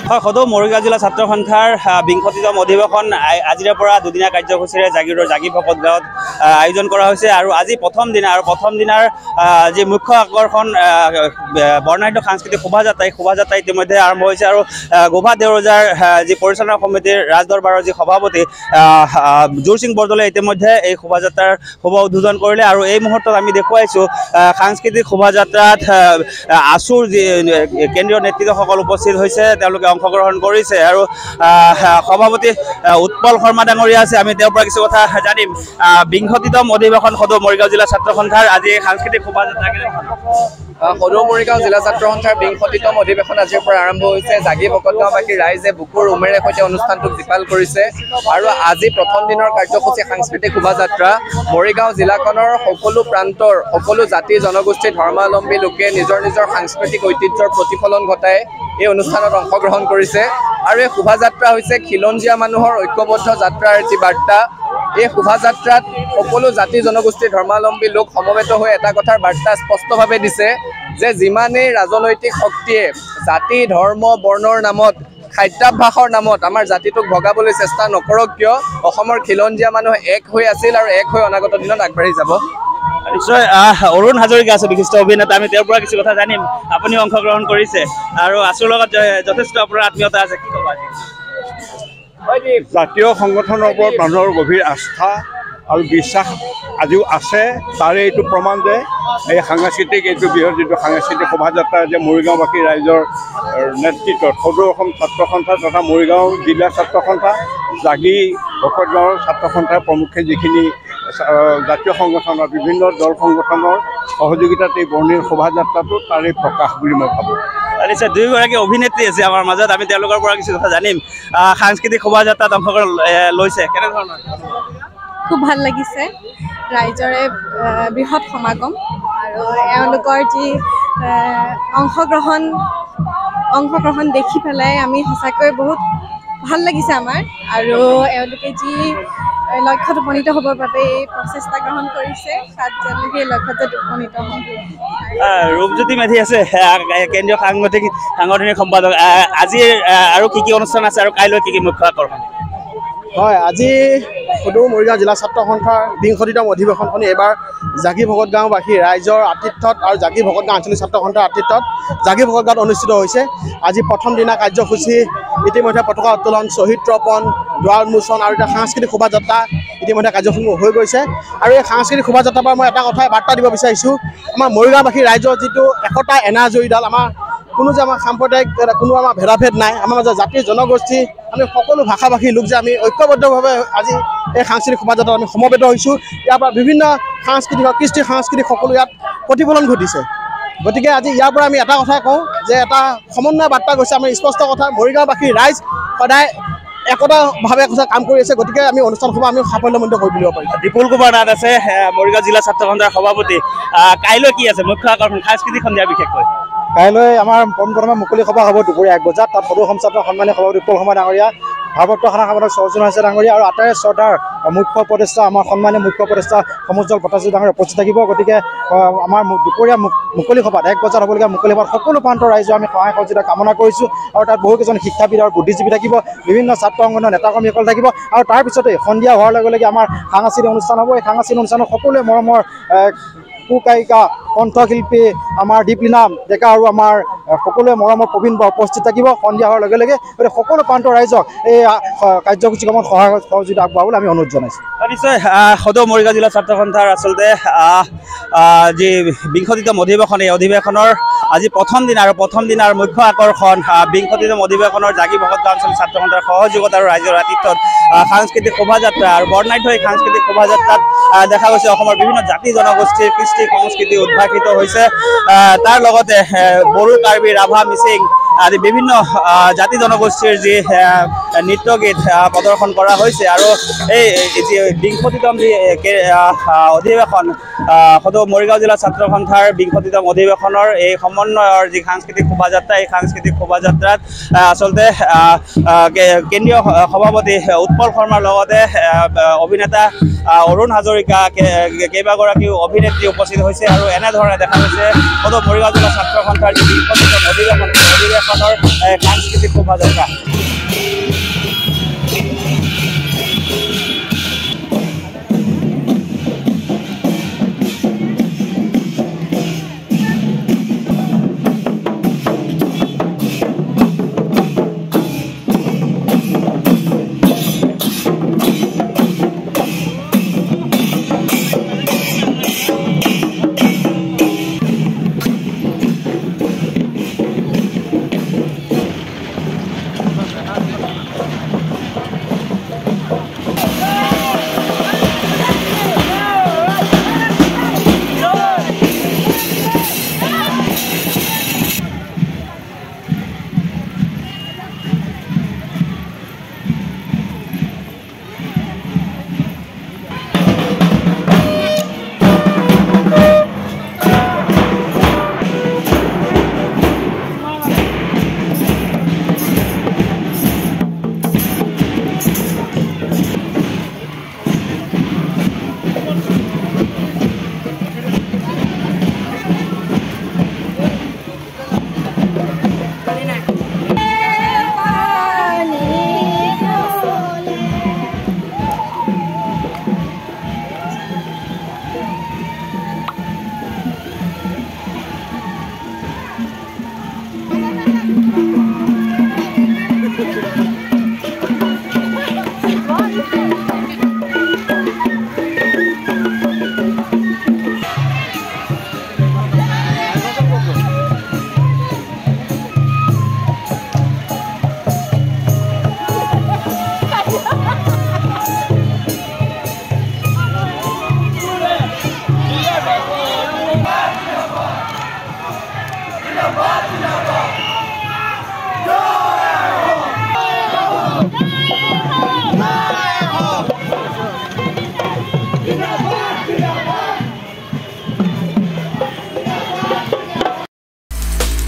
হয়, সদৌ মৰিগাঁও জিলা ছাত্ৰ সন্থাৰ ২০তম অধিৱেশন আজিৰে পৰা দুদিনীয়া কাৰ্যসূচীৰে জাগিৰোডৰ জাগি ভকত গাঁৱত আয়োজন কৰা হৈছে। আৰু আজি প্ৰথম দিনাৰ যি মুখ্য আকৰ্ষণ বৰ্ণাঢ্য সাংস্কৃতিক শোভাযাত্ৰা, এই শোভাযাত্ৰা ইতিমধ্যে আৰম্ভ হৈছে। আৰু গোভা দেউৰজাৰ যি পৰিচালনা সমিতিৰ ৰাজদৰবাৰৰ যি সভাপতি জোৰ সিং বৰদলৈ ইতিমধ্যে এই শোভাযাত্ৰাৰ শুভ উদ্বোধন কৰিলে। আৰু এই মুহূৰ্তত আমি দেখুৱাইছোঁ সাংস্কৃতিক শোভাযাত্ৰাত আছুৰ যি কেন্দ্ৰীয় নেতৃত্বসকল উপস্থিত হৈছে, তেওঁলোকে অংশগ্ৰহণ কৰিছে। আৰু সভাপতি উৎপল শৰ্মা ডাঙৰীয়া আছে, আমি তেওঁৰ পৰা কিছু কথা জানিম। ২০তম অধিৱেশন সদৌ মৰিগাঁও জিলা ছাত্ৰ সন্থাৰ আজি সাংস্কৃতিক শোভাযাত্ৰা সদৌ মৰিগাঁও জিলা ছাত্ৰ সন্থাৰ ২০তম অধিৱেশন আজিৰ পৰা আৰম্ভ হৈছে। জাগি ভকত গাঁওবাসী ৰাইজে বুকুৰ উমেৰে সৈতে অনুষ্ঠানটোক জীপাল কৰিছে। আৰু আজি প্ৰথম দিনৰ কাৰ্যসূচী সাংস্কৃতিক শোভাযাত্ৰা মৰিগাঁও জিলাখনৰ সকলো প্ৰান্তৰ সকলো জাতি জনগোষ্ঠী ধৰ্মাৱলম্বী লোকে নিজৰ নিজৰ সাংস্কৃতিক ঐতিহ্যৰ প্ৰতিফলন ঘটাই এই অনুষ্ঠানত অংশগ্ৰহণ কৰিছে। আৰু এই শোভাযাত্ৰা হৈছে খিলঞ্জীয়া মানুহৰ ঐক্যবদ্ধ যাত্ৰাৰ এটি বাৰ্তা। এই শোভাযাত্ৰাত সকলো জাতি জনগোষ্ঠী ধৰ্মাৱলম্বী লোক সমবেত হৈ এটা কথাৰ বাৰ্তা স্পষ্টভাৱে দিছে যে যিমানেই ৰাজনৈতিক শক্তিয়ে জাতি ধৰ্ম বৰ্ণৰ নামত খাদ্যাভ্যাসৰ নামত আমাৰ জাতিটোক ভগাবলৈ চেষ্টা নকৰক কিয়, অসমৰ খিলঞ্জীয়া মানুহ এক হৈ আছিল আৰু এক হৈ অনাগত দিনত আগবাঢ়ি যাব। নিশ্চয়। অৰুণ হাজৰিকা আছে বিশিষ্ট অভিনেতা, আমি তেওঁৰ পৰা কিছু কথা জানিম। আপুনিও অংশগ্ৰহণ কৰিছে আৰু আছুৰ লগত যথেষ্ট আপোনাৰ আত্মীয়তা আছে, কি ক'ব আজি? জাতীয় সংগঠনৰ ওপৰত মানুহৰ গভীৰ আস্থা আৰু বিশ্বাস আজিও আছে। তাৰে এইটো প্ৰমাণ যে এই সাংস্কৃতিক বৃহৎ যিটো সাংস্কৃতিক শোভাযাত্ৰা যে মৰিগাঁওবাসী ৰাইজৰ নেতৃত্বত সদৌ অসম ছাত্ৰ সন্থা তথা মৰিগাঁও জিলা ছাত্ৰ সন্থা, জাগি ভকত গাঁৱৰ ছাত্ৰ সন্থাৰ প্ৰমুখ্যে যিখিনি জাতীয় সংগঠনৰ বিভিন্ন দল সংগঠনৰ সহযোগিতাত এই বৰ্ণিল শোভাযাত্ৰাটো তাৰে প্ৰকাশ বুলি মই ভাবোঁ। নিশ্চয়। দুয়োগৰাকী অভিনেত্ৰী আছে আমাৰ মাজত, আমি তেওঁলোকৰ পৰা কিছু কথা জানিম। সাংস্কৃতিক শোভাযাত্ৰাত অংশগ্ৰহণ লৈছে, কেনেধৰণৰ? খুব ভাল লাগিছে, ৰাইজৰে বৃহৎ সমাগম আৰু এওঁলোকৰ যি অংশগ্ৰহণ দেখি পেলাই আমি সঁচাকৈ বহুত ভাল লাগিছে আমাৰ। আৰু এওঁলোকে যি লক্ষ্যত উপনীত হ'বৰ বাবে এই প্ৰচেষ্টা গ্ৰহণ কৰিছে, তাত যেন সেই লক্ষ্যত উপনীত হ'ব। ৰূপজ্যোতি মেধি আছে, কেন্দ্ৰীয় সাংগঠনিক সম্পাদক। আজি আৰু কি কি অনুষ্ঠান আছে আৰু কাইলৈ কি কি মুখ্য আকৰ্ষণ? হয়, আজি সদৌ মৰিগাঁও জিলা ছাত্ৰ সন্থাৰ ২০তম অধিৱেশনখনি এইবাৰ জাগি ভকত গাঁওবাসী ৰাইজৰ আতিথ্যত আৰু জাগি ভকত গাঁও আঞ্চলিক ছাত্ৰ সন্থাৰ আতিথ্যত জাগি ভকত গাঁৱত অনুষ্ঠিত হৈছে। আজি প্ৰথম দিনা কাৰ্যসূচী ইতিমধ্যে পতাকা উত্তোলন, শ্বহীদ তৰ্পণ, দুৱাৰ উন্মোচন আৰু এতিয়া সাংস্কৃতিক শোভাযাত্ৰা ইতিমধ্যে কাৰ্যসূচী হৈ গৈছে। আৰু এই সাংস্কৃতিক শোভাযাত্ৰাৰ পৰা মই এটা কথাই বাৰ্তা দিব বিচাৰিছোঁ, আমাৰ মৰিগাঁওবাসী ৰাইজৰ যিটো একতা এনাজৰীডাল, আমাৰ কোনো যে আমাৰ সাম্প্ৰদায়িক কোনো আমাৰ ভেদাভেদ নাই, আমাৰ মাজত জাতি জনগোষ্ঠী আমি সকলো ভাষা ভাষী লোক যে আমি ঐক্যবদ্ধভাৱে আজি এই সাংস্কৃতিক শোভাযাত্ৰাত আমি সমবেত হৈছোঁ। ইয়াৰ পৰা বিভিন্ন সাংস্কৃতিক কৃষ্টি সাংস্কৃতিক সকলো ইয়াত প্ৰতিফলন ঘটিছে। গতিকে আজি ইয়াৰ পৰা আমি এটা কথাই কওঁ যে এটা সমন্বয় বাৰ্তা গৈছে, আমি স্পষ্ট কথা, মৰিগাঁওবাসী ৰাইজ সদায় একতাভাৱে কাম কৰি আছে। গতিকে আমি অনুষ্ঠানসভা আমি সাফল্যমণ্ডিত কৰি তুলিব পাৰিম। বিপুল কুমাৰ নাথ আছে, মৰিগাঁও জিলা ছাত্ৰ সন্থাৰ সভাপতি। কাইলৈ কি আছে মুখ্য আকৰ্ষণ সাংস্কৃতিক সন্ধিয়া বিশেষকৈ? কাইলৈ আমাৰ পোনপ্ৰথমে মুকলি সভা হ'ব দুপৰীয়া ১ বজাত। তাত সদৌ অসম ছাত্ৰ সন্মানীয় সভাপতি উৎপল শৰ্মা ডাঙৰীয়া, ভাৰপ্ৰাপ্ত সেনা সম্পাদক সৰ্বজন হাজৰিকা ডাঙৰীয়া আৰু আটাইৰে শ্ৰদ্ধাৰ মুখ্য উপদেষ্টা আমাৰ সন্মানীয় মুখ্য উপদেষ্টা সমুজ্জ্বল ভট্টাচাৰ্য ডাঙৰীয়া উপস্থিত থাকিব। গতিকে আমাৰ দুপৰীয়া মুকলি সভাত ১ বজাত হ'বলগীয়া মুকলি সভাত সকলো প্ৰান্তৰ ৰাইজৰ আমি সহায় সহযোগিতা কামনা কৰিছোঁ। আৰু তাত বহুকেইজন শিক্ষাবিদ আৰু বুদ্ধিজীৱী থাকিব, বিভিন্ন ছাত্ৰ সংগঠনৰ নেতাকৰ্মীসকল থাকিব। আৰু তাৰ পিছতে সন্ধিয়া হোৱাৰ লগে লগে আমাৰ সাংস্কৃতিক অনুষ্ঠান হ'ব। এই সাংস্কৃতিক অনুষ্ঠানত সকলোৱে মৰমৰ কুকায়িকা, কণ্ঠশিল্পী আমাৰ দীপলীনা ডেকা আৰু আমাৰ সকলোৱে মৰমৰ প্ৰবীণ বা উপস্থিত থাকিব সন্ধিয়া হোৱাৰ লগে লগে। গতিকে সকলো প্ৰান্তৰ ৰাইজক এই কাৰ্যসূচীসমূহত সহায় সহযোগিতা আগবঢ়াবলৈ আমি অনুৰোধ জনাইছোঁ। নিশ্চয়। সদৌ মৰিগাঁও জিলা ছাত্ৰ সন্থাৰ আচলতে যি ২০তম অধিৱেশন, এই অধিৱেশনৰ আজি প্ৰথম দিনাৰ মুখ্য আকৰ্ষণ ২০তম অধিৱেশনৰ জাগি ভকত গাঁও আঞ্চলিক ছাত্ৰ সন্থাৰ সহযোগত আৰু ৰাইজৰ আতিথ্যত সাংস্কৃতিক শোভাযাত্ৰা। আৰু বৰ্ণাঢ্য এই সাংস্কৃতিক শোভাযাত্ৰাত দেখা গৈছে অসমৰ বিভিন্ন জাতি জনগোষ্ঠীৰ কৃষ্টি সংস্কৃতি উদ্ভাসিত হৈছে। তাৰ লগতে বড়ো, কাৰ্বি, ৰাভা, মিচিং আদি বিভিন্ন জাতি জনগোষ্ঠীৰ যি নৃত্য গীত প্ৰদৰ্শন কৰা হৈছে। আৰু এই যি ২০তম যি অধিৱেশন সদৌ মৰিগাঁও জিলা ছাত্ৰ সন্থাৰ ২০তম অধিৱেশনৰ এই সমন্বয়ৰ যি সাংস্কৃতিক শোভাযাত্ৰা, এই সাংস্কৃতিক শোভাযাত্ৰাত আচলতে কেন্দ্ৰীয় সভাপতি উৎপল শৰ্মাৰ লগতে অভিনেতা অৰুণ হাজৰিকা, কেইবাগৰাকীও অভিনেত্ৰী উপস্থিত হৈছে। আৰু এনেধৰণে দেখা গৈছে সদৌ মৰিগাঁও জিলা ছাত্ৰ সন্থাৰ যি ২০তম অধিৱেশন অধিৱেশনৰ সাংস্কৃতিক শোভাযাত্ৰা।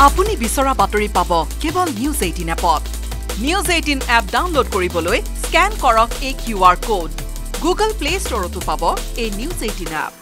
আপুনি বিচৰা বাতৰি পাব কেৱল নিউজ 18 এপত। নিউজ 18 এপ ডাউনলোড কৰিবলৈ স্ক্যান কৰক এই QR কোড। গুগল প্লে ষ্টৰতো পাব এই নিউজ 18 এপ।